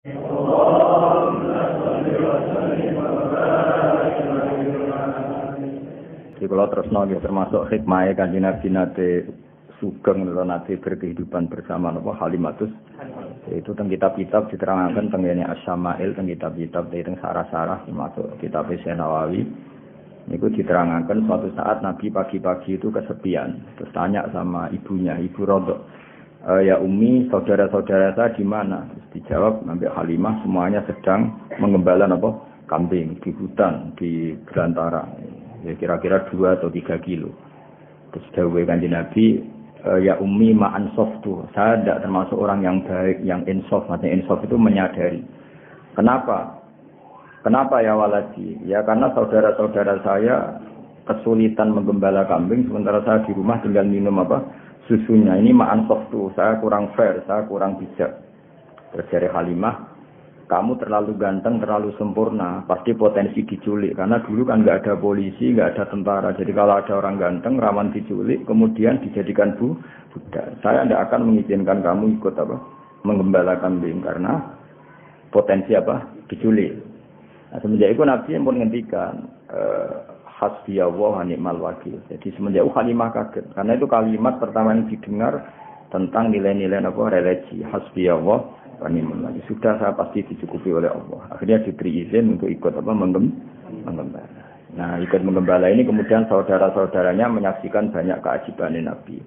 Jadi kalau terus nongol termasuk hikmahnya Kanjeng Nabi nate sugeng nate berkehidupan bersama Halimatus. Itu teng kitab-kitab diterangkan tengene Asy-Syama'il, teng kitab-kitab teng sarah-sarah termasuk kitab Syekh Nawawi. Niku diterangkan suatu saat Nabi pagi-pagi itu kesepian, terus tanya sama ibunya, Ibu Rodok, ya Umi, saudara-saudara saya di mana? Terus dijawab, Nabi Halimah semuanya sedang menggembala kambing di hutan, di belantara, ya kira-kira 2 atau 3 kilo. Terus dawuh Kanjeng Nabi, ya Umi ma'ansoftu, saya tidak termasuk orang yang baik, yang insaf. Maksudnya insaf itu menyadari. Kenapa ya waladi? Ya karena saudara-saudara saya kesulitan menggembala kambing, sementara saya di rumah tinggal minum susunya. Ini ma'ansoftu, saya kurang fair, saya kurang bijak. Terus dari Halimah, kamu terlalu ganteng, terlalu sempurna, pasti potensi diculik. Karena dulu kan nggak ada polisi, nggak ada tentara. Jadi kalau ada orang ganteng, rawan diculik, kemudian dijadikan budak. Saya tidak akan mengizinkan kamu ikut menggembala kambing karena potensi diculik. Nah, semenjak itu Nabi pun ngendikan hasbiyallah wa ni'mal wakil. Jadi semenjak itu Halimah kaget. Karena itu kalimat pertama yang didengar tentang nilai-nilai religi. Hasbiyallah wa ni'mal wakil. Sudah saya pasti dicukupi oleh Allah. Akhirnya diberi izin untuk ikut menggembala. Nah, ikut menggembala ini kemudian saudara-saudaranya menyaksikan banyak keajaiban Nabi.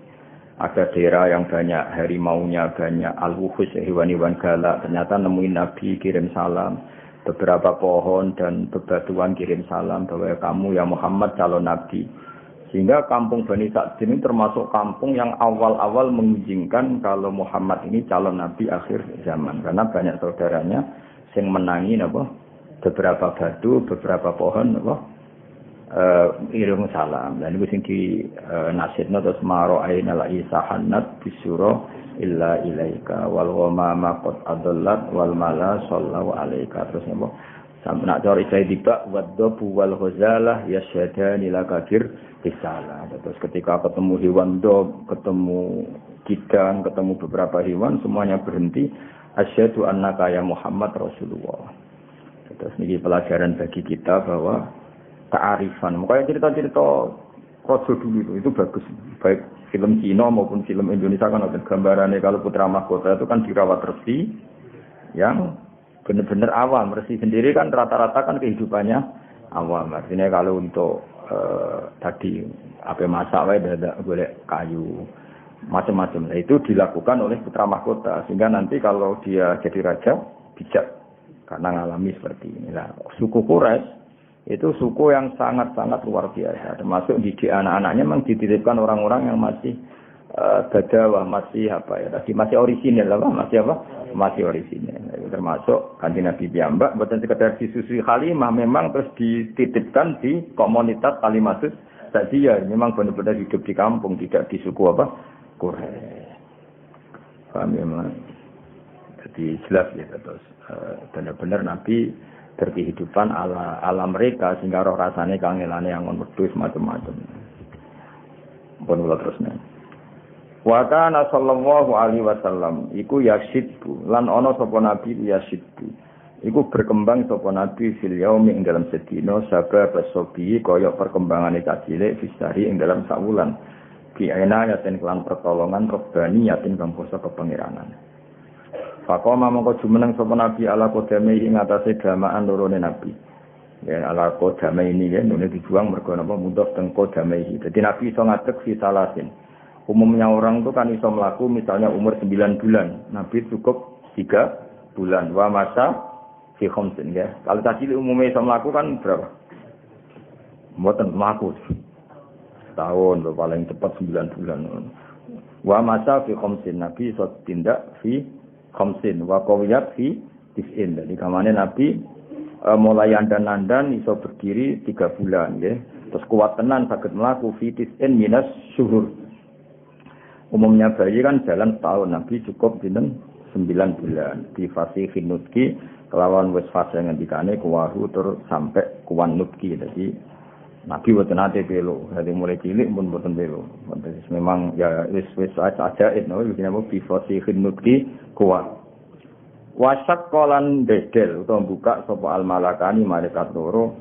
Ada daerah yang banyak harimaunya, banyak al-wuhus, hewan-hewan galak. Ternyata nemuin Nabi, kirim salam. Beberapa pohon dan bebatuan kirim salam bahwa kamu ya Muhammad calon Nabi. Sehingga kampung Bani Sa'd ini termasuk kampung yang awal-awal mengizinkan kalau Muhammad ini calon Nabi akhir zaman. Karena banyak saudaranya yang menangi beberapa batu, beberapa pohon kirim salam. Dan itu yang di nasidna terus maro aina la isahanat bisuro illa ilaika wal ghamama qad adallat wal mala sallallahu alaika. Terus sampai nak cari saya tiba waddabu wal ghazalah yasyadani lakabir bisalah. Terus ketika ketemu hewan dob, ketemu kidang, ketemu beberapa hewan, semuanya berhenti asyhadu annaka ya Muhammad Rasulullah. Terus ini pelajaran bagi kita bahwa kearifan. Makanya cerita-cerita Rasul dulu itu bagus, baik film Cina maupun film Indonesia kan ada gambarannya. Kalau putra mahkota itu kan dirawat resi yang benar-benar awam. Resi sendiri kan rata-rata kan kehidupannya awam. Artinya kalau untuk tadi apa masak ada boleh kayu macam-macam. Nah, itu dilakukan oleh putra mahkota sehingga nanti kalau dia jadi raja bijak karena mengalami seperti ini. Nah, suku Quraisy itu suku yang sangat-sangat luar biasa. Termasuk didik anak-anaknya memang dititipkan orang-orang yang masih badawah, masih masih orisinil masih orisinil. Itu termasuk Kanjeng Nabi piyambak bukan sekedar disusui Halimah, memang terus dititipkan di komunitas Halimatus Sa'diyah. Memang benar-benar hidup di kampung, tidak di suku Quraisy. Paham ya, Mas? Jadi jelas ya terus benar-benar Nabi berkehidupan ala mereka sehingga roh rasanya kangelane yang wedhus macam-macam. Pun kula terusne. Wa kana sallallahu alaihi wasallam iku yasidbu lan ana sapa nabi yasidbu. Iku berkembang sapa nabi fil yaumi ing dalam sedina sabab sobi kaya perkembangane cilik fisari ing dalam sawulan. Ki ana yaten kelan pertolongan robbani yaten kang kuasa kepangeranan. Fakoma mongko jumeneng sapa nabi ala kodame ing atase gamaan lorone nabi. Ya ala kodame ini ya nune dibuang mergo napa mudhof teng kodame iki. Dadi nabi iso ngadeg fi salasin. Umumnya orang itu kan iso mlaku misalnya umur 9 bulan. Nabi cukup 3 bulan. Wa masa fi khamsin ya. Kalau tadi umumnya iso mlaku kan berapa? Mboten mlaku. Tahun paling cepat 9 bulan. Wa masa fi khamsin nabi iso tindak fi khamsin wa qawiyat fi tis'in. Jadi kamane Nabi mulai andan-andan iso berdiri 3 bulan ya. Terus kuat tenan saged mlaku fi tis'in minas syuhur. Umumnya bayi kan jalan setahun, Nabi cukup dinten 9 bulan. Di fase nutki kelawan wis fase ngendikane kuwahu tur sampai kuwan nutki. Jadi Nabi boten ate belo, dari mulai cilik pun boten belo. Memang ya wis ajaib no iki napa bi fase nutki kuat. Wasak kolan bedel utawa buka sapa al malakani malaikat loro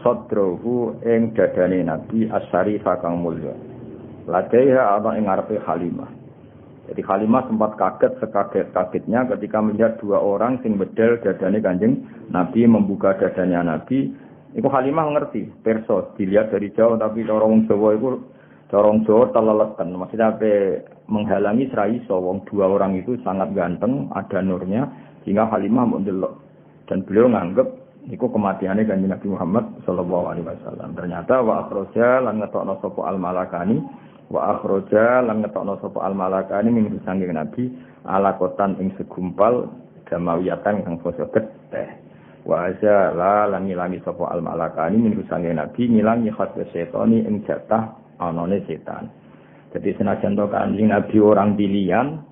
sadrohu ing dadane Nabi Asyarifah kang mulya. Ladaiha ana ing ngarepe Halimah. Jadi Halimah sempat kaget sekaget-kagetnya ketika melihat dua orang sing bedel dadane Kanjeng Nabi membuka dadanya Nabi. Iku Halimah ngerti, perso dilihat dari jauh tapi cara wong Jawa iku cara wong Jawa teleleken. Maksudnya menghalangi serai wong dua orang itu sangat ganteng, ada nurnya sehingga Halimah mendelok dan beliau nganggep iku kematiannya Kanjeng Nabi Muhammad sallallahu alaihi wasallam. Ternyata wa akhraja lan ngetokno sapa al malakani wa akhraja lan ngetokno sapa al malakani min sanging Nabi ala kotan ing segumpal jamawiyatan kang basa getih. Wa azala lan ngilangi sapa al malakani min sanging Nabi ngilangi khasbe setoni ing jatah anane setan. Jadi senajan to Kanjeng Nabi orang pilihan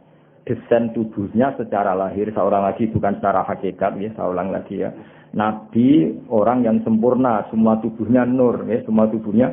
desain tubuhnya secara lahir seorang lagi bukan secara hakikat ya, saya ulang lagi ya. Nabi orang yang sempurna, semua tubuhnya nur ya, semua tubuhnya.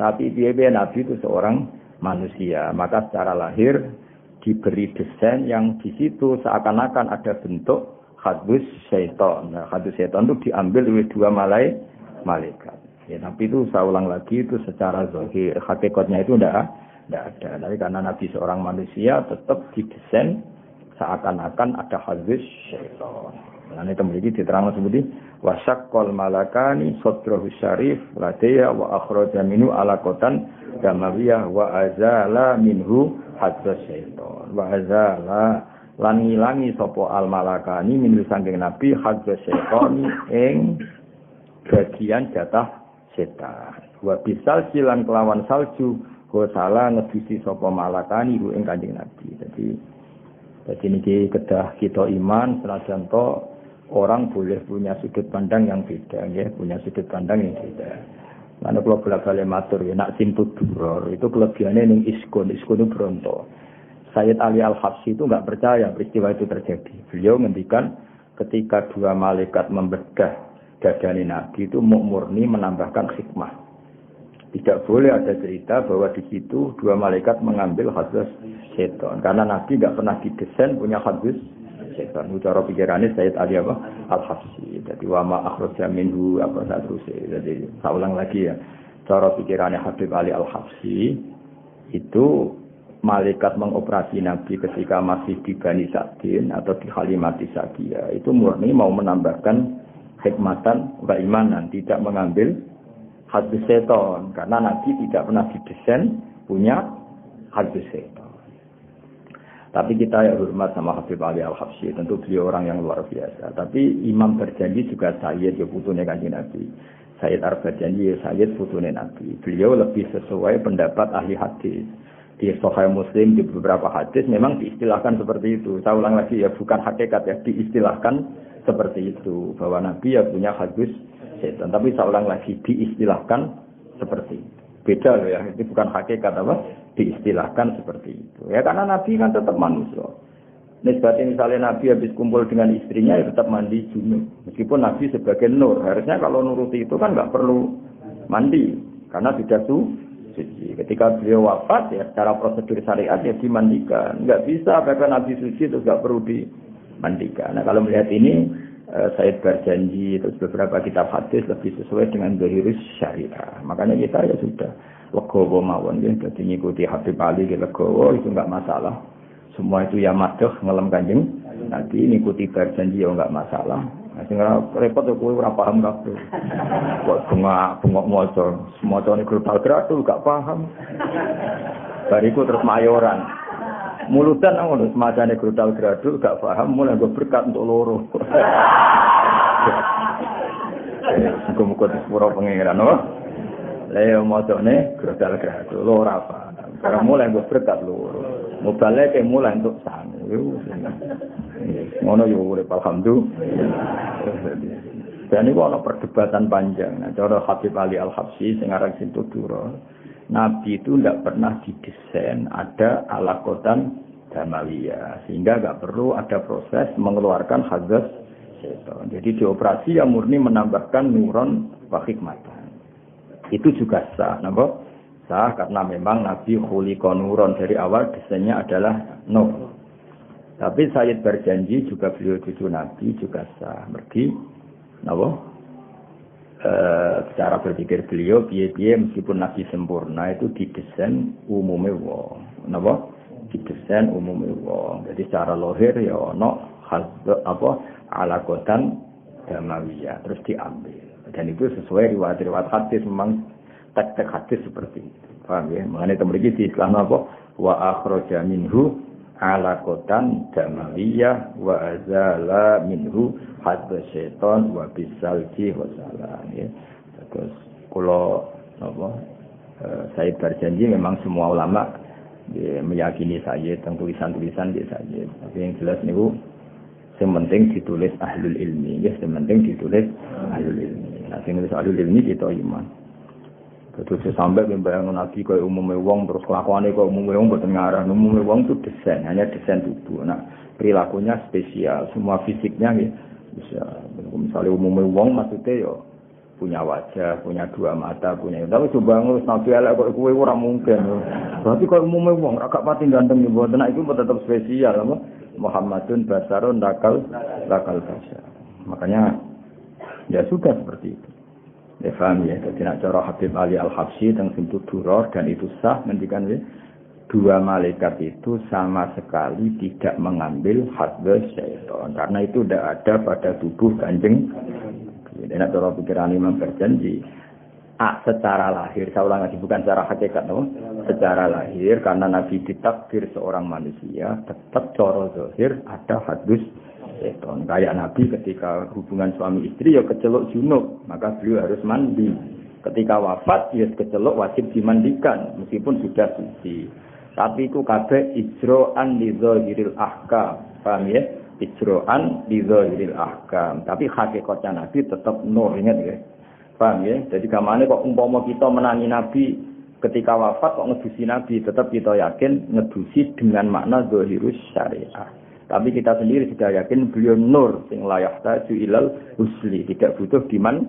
Tapi piye-piye Nabi itu seorang manusia, maka secara lahir diberi desain yang di situ seakan-akan ada bentuk hadus syaitan. Nah, hadus syaitan itu diambil oleh dua malaikat. Ya, tapi itu saya ulang lagi itu secara zahir, hakikatnya itu tidak ada. Tapi karena Nabi seorang manusia tetap didesain seakan-akan ada hadis syaitan. Nah, ini memiliki diterangkan seperti wasaqqal malakani sadrahu syarif ladaya wa akhraja minhu alaqatan damawiyah wa azala minhu hadis syaitan. Wa azala lan ngilangi sapa al malakani min sangking Nabi hadis syaitan ing bagian jatah setan. Wa bisal silan kelawan salju salah ngebisi sapa malakani ku ing Kanjeng Nabi. Jadi niki kedah kita iman senajan to orang boleh punya sudut pandang yang beda ya, punya sudut pandang yang beda. Mana kalau bolak-balik matur ya nak simput duror itu kelebihannya ning iskun itu bronto. Sayyid Ali Al-Habsyi itu enggak percaya peristiwa itu terjadi. Beliau ngendikan ketika dua malaikat membedah dadane Nabi itu murni menambahkan hikmah. Tidak boleh ada cerita bahwa di situ dua malaikat mengambil hadis setan. Karena Nabi tidak pernah didesain punya hadis setan. Cara pikirannya Sayyid Ali Al-Habsyi. Jadi wama akhraja minhu apa satrusé. Jadi saya ulang lagi ya. Cara pikirannya Habib Ali Al-Habsyi itu malaikat mengoperasi Nabi ketika masih di Bani Sa'din atau di Halimati Sa'diyah. Itu murni mau menambahkan hikmatan keimanan, tidak mengambil hadis setan karena Nabi tidak pernah didesain punya hadis setan. Tapi kita ya hormat sama Habib Ali Al-Habsyi, tentu beliau orang yang luar biasa. Tapi imam berjanji juga Sayyid ya putune Kanjeng Nabi. Sayyid Ar-Berjanji ya Sayyid putune Nabi. Beliau lebih sesuai pendapat ahli hadis. Di Sahih Muslim di beberapa hadis memang diistilahkan seperti itu. Saya ulang lagi ya bukan hakikat ya, diistilahkan seperti itu bahwa Nabi ya punya hadis setan, tapi saya ulang lagi diistilahkan seperti itu. Beda loh ya, itu bukan hakikat apa, diistilahkan seperti itu. Ya karena Nabi kan tetap manusia. Nisbatnya misalnya Nabi habis kumpul dengan istrinya ya tetap mandi junub. Meskipun Nabi sebagai nur, harusnya kalau nuruti itu kan nggak perlu mandi karena sudah suci. Ketika beliau wafat ya secara prosedur syariat ya dimandikan. Nggak bisa bahkan Nabi suci itu nggak perlu dimandikan. Nah kalau melihat ini Sayyid berjanji terus beberapa kitab hadis lebih sesuai dengan zahirus syariah. Makanya kita ya sudah legowo mawon ya, jadi ngikuti Habib Ali legowo itu enggak masalah. Semua itu ya madhah ngelem Kanjeng Nabi, ngikuti berjanji ya enggak masalah. Nah sing repot kok kowe ora paham kabeh. Kok bengok maca, semacane grutal-gratul gak paham. Bariku terus mayoran. Mulutan ngono semacane grutal gradul gak paham mulai gue berkat untuk loro. Muga-muga disepuro pangeran no. Lah yo mocone grutal gradul ora apa. Karena mulai gue berkat loro. Mobale ke mulai untuk sang. Ngono yo urip alhamdulillah. Dan itu ada perdebatan panjang. Nah, cara Habib Ali Al-Habsyi sing aran Sintudura, Nabi itu tidak pernah didesain ada alakotan damawiyah, sehingga nggak perlu ada proses mengeluarkan hadis setan. Jadi dioperasi yang murni menambahkan nuron wa hikmatan. Itu juga sah, napa? Sah karena memang Nabi khuliqa nuron dari awal desainnya adalah nur. Tapi Sayyid berjanji juga beliau cucu Nabi juga sah. Mergi, napa? Cara berpikir beliau piye-piye meskipun Nabi sempurna itu didesain umume wong. Napa? Didesain umume wong. Jadi secara lahir ya ono alaqatan damawiyah terus diambil. Dan itu sesuai riwayat-riwayat hadis memang teks-teks hadis seperti itu. Paham ya? Mengenai temriki di Islam apa? Wa akhraja minhu alaqatan damawiyah wa azala minhu hadza syaitan wa bisalji wa salam ya. Terus kula saya berjanji memang semua ulama ya, meyakini saya tentang tulisan-tulisan dia saja. Tapi yang jelas niku yang penting ditulis ahlul ilmi ya, yang penting ditulis ahlul ilmi. Nah, sing nulis ahlul ilmi kita iman. Terus sampai membayangkan Nabi kaya umumnya wong terus kelakuannya kaya umumnya wong boten ngarah. Umumnya wong itu desain, hanya desain tubuh. Nah, perilakunya spesial, semua fisiknya ya bisa. Misalnya umumnya wong maksudnya ya punya wajah, punya dua mata, punya. Tapi coba ngurus Nabi elek kok kowe ora mungkin. Berarti kaya umumnya wong ra gak pati ganteng ya boten. Nah, itu tetap spesial apa? Muhammadun basarun lakal basar. Makanya ya sudah seperti itu. Ya paham ya, jadi nak cara Habib Ali Al-Habsyi tentang pintu duror dan itu sah mendikan ya, dua malaikat itu sama sekali tidak mengambil hadza syaitan karena itu tidak ada pada tubuh Kanjeng. Jadi nak cara pikiran Imam berjanji secara lahir, saya ulang lagi bukan secara hakikat, no? Secara lahir karena Nabi ditakdir seorang manusia tetap cara zahir ada hadus seton. Kayak Nabi ketika hubungan suami istri ya kecelok junub, maka beliau harus mandi. Ketika wafat ya kecelok wajib dimandikan meskipun sudah suci. Tapi itu kabeh ijro'an li zahiril ahkam. Paham ya? Ijro'an li zahiril ahkam. Tapi hakikatnya Nabi tetap nur, ingat ya. Paham ya? Jadi gamane kok umpama kita menangi Nabi ketika wafat kok ngedusi Nabi, tetap kita yakin ngedusi dengan makna zahirus syariah. Tapi kita sendiri sudah yakin beliau nur sing layak taju ilal husli, tidak butuh diman.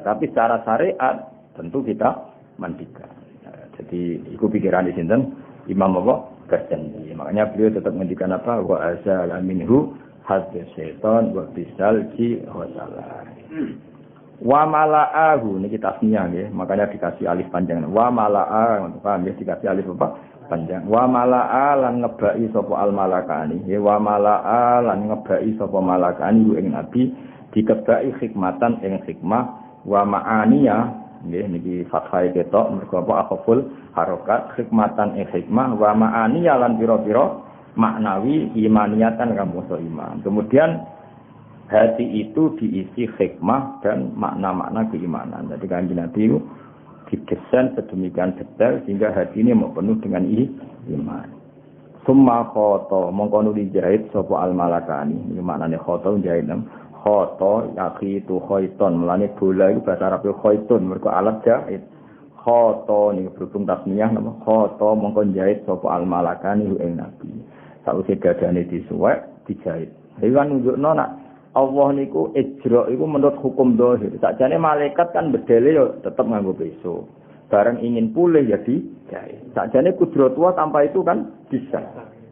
Tapi secara syariat tentu kita mandikan. Nah, jadi itu pikiran di sini Imam apa? Berjanji. Makanya beliau tetap mendikan apa? Wa azala minhu hadza syaitan wa bisalji wa salam. Wa mala'ahu ini kita tasniah nggih, makanya dikasih alif panjang. Wa mala'a, paham ya dikasih alif apa? Panjang. Wa mala'a lan ngebai sapa al malakani. Ya wa mala'a lan ngebai sapa malakani ing nabi dikebai hikmatan ing hikmah wa ma'aniya nggih niki fathah ketok mergo apa akhful harokat hikmatan ing hikmah wa ma'aniya lan pira-pira maknawi imaniyatan kamu so iman. Kemudian hati itu diisi hikmah dan makna-makna keimanan. Jadi Kanjeng Nabi itu didesain sedemikian detail sehingga hati ini mau penuh dengan iman. Summa khoto mongko nuli jahit sapa al malakani. Iki maknane khoto jahit nem. Khoto yaqitu khaiton. Mulane bola iku bahasa Arab khaitun mergo alat jahit. Khoto niku berhubung tasniyah napa? Khoto mongko jahit sapa al malakani ing Nabi. Sakwise dadane disuwek dijahit. Iki kan nunjukno nak Allah niku ijra iku menurut hukum zahir. Sakjane malaikat kan bedele yo tetep nganggo peso. Bareng ingin pulih ya dijahit. Sakjane kudrat Allah tanpa itu kan bisa.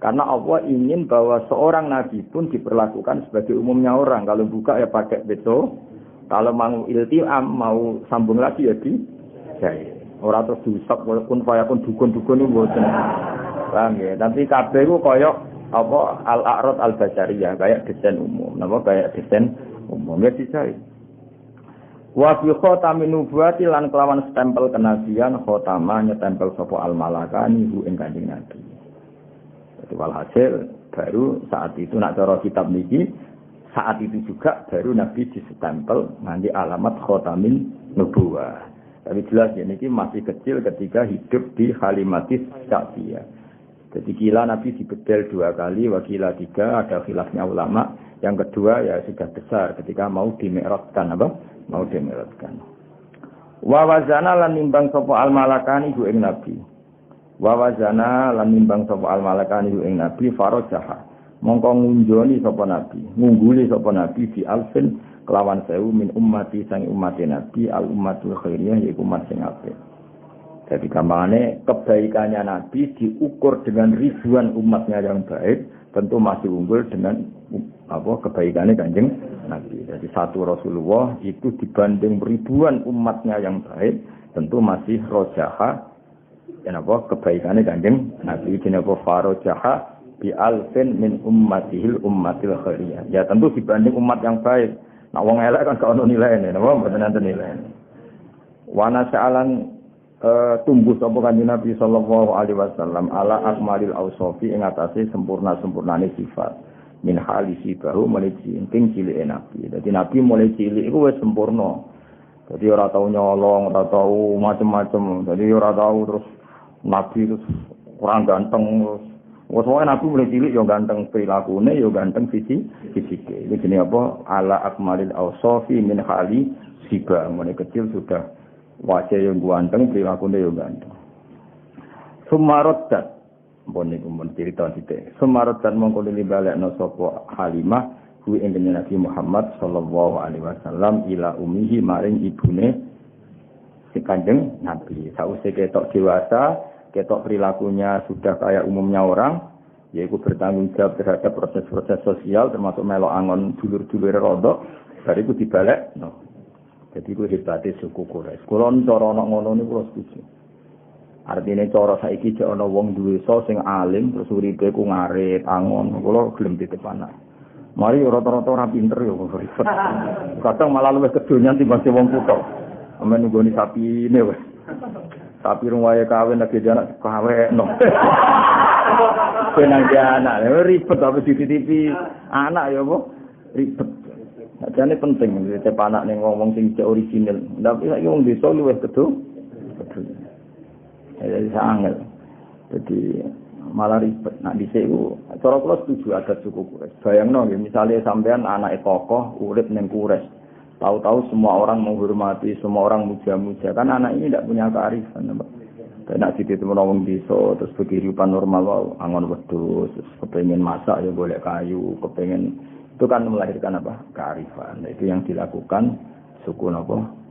Karena Allah ingin bahwa seorang nabi pun diperlakukan sebagai umumnya orang. Kalau buka ya pakai peso. Kalau mau iltiam, mau sambung lagi ya dijahit. Ora terus diusap kun fayakun dukun-dukun niku mboten. Paham ya? Tapi kabeh ku koyo apa al-a'rad al-basariyah kayak desain umum. Napa kayak desain umum ya dicari. Wa fi khatamin nubuwati lan kelawan stempel kenabian khatama nyetempel sapa al-malakani hu ing Kanjeng Nabi. Jadi walhasil baru saat itu nak cara kitab niki saat itu juga baru Nabi disestempel nganti alamat khatamin nubuwah. Tapi jelas ya niki masih kecil ketika hidup di Halimatis Sa'diyah. Jadi kila Nabi dibedel 2 kali, wakila 3, ada khilafnya ulama. Yang kedua ya sudah besar ketika mau dimi'rajkan apa? Mau dimi'rajkan. Wa wazana lan nimbang sapa al malakani hu ing Nabi. Wa wazana lan nimbang sapa al malakani hu ing Nabi farajaha. Mongko ngunjoni sapa Nabi, ngungguli sapa Nabi di alfin kelawan 1000 min ummati sang umat Nabi al ummatul khairiyah yaiku umat sing apik. Jadi gampangannya kebaikannya Nabi diukur dengan ribuan umatnya yang baik tentu masih unggul dengan kebaikannya Kanjeng Nabi. Jadi satu Rasulullah itu dibanding ribuan umatnya yang baik, tentu masih rojaha dan kebaikannya Kanjeng Nabi. Jadi farojaha bi alfin min ummatihil ummatil khairiyah. Ya tentu dibanding umat yang baik. Nah wong elek kan gak ono nilaine, napa mboten enten nilaine. Wana sa'alan tumbuh sapa Kanjeng Nabi sallallahu alaihi wasallam ala akmalil ausofi ing atase sempurnane sifat min halisi bahu mulai cilik Nabi. Dadi Nabi mulai cilik iku wis sempurna. Dadi ora tau nyolong, ora tau macem-macem. Dadi ora tau terus Nabi terus kurang ganteng terus. Wes Nabi mulai cilik yo ganteng prilakune yo ganteng fisike. Iki jenenge apa? Ala akmalil ausofi min hali siba. Mulai kecil sudah wajah yang ganteng, perilakunya yang ganteng. Sumarodat, bon niku mun cerita sithik. Sumarodat mongko lili balekno sapa Halimah kuwi ing Nabi Muhammad sallallahu alaihi wasallam ila ummihi maring ibune si Kanjeng Nabi. Sausé ketok dewasa, ketok perilakunya sudah kayak umumnya orang, yaitu bertanggung jawab terhadap proses-proses sosial termasuk melok angon dulur-dulure rodok, bariku dibalekno. Jadi ku hebatnya suku Quraisy. Kalau cara anak ngono ini kalau setuju. Artinya cara saiki jek ana wong duwe sing alim terus uripe ku ngarit angon. Kalau gelem titip anak. Mari rata-rata ora pinter yo ribet. Kadang malah luwih kedonyan timbang wong kutok. Amen nggoni sapine wis. Sapi ruwae kawin lagi anak kawekno. Penang anak ribet tapi dititipi anak ya apa? Ribet. Jane penting cek anak ning ngomong sing cek original. Tapi saiki wong desa luwih kedu. Ya sangat. Jadi malah ribet. Nak dhisik ku cara kula setuju adat suku Quraisy. Bayangno nggih misale sampean anake tokoh urip ning Quraisy. Tahu-tahu semua orang menghormati, semua orang muja-muja. Kan anak ini tidak punya kearifan. Nak dititip wong desa terus kehidupan normal wae angon wedhus, kepengin masak ya golek kayu, kepengin itu kan melahirkan apa? Kearifan. Itu yang dilakukan suku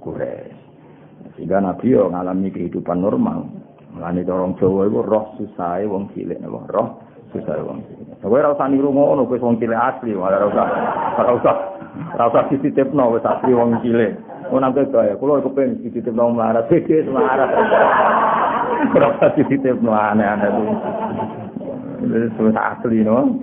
Quraisy. Sehingga Nabi yo ngalami kehidupan normal. Mulane orang Jawa iku roh susahe wong cilik napa? Roh susahe wong cilik. Kowe ora usah niru ngono, kowe wong cilik asli, ora usah dititipno wis asli wong cilik. Ono nang kaya kula kepengin dititipno melarat gede melarat. Ora usah dititipno aneh-aneh. Wis asli no.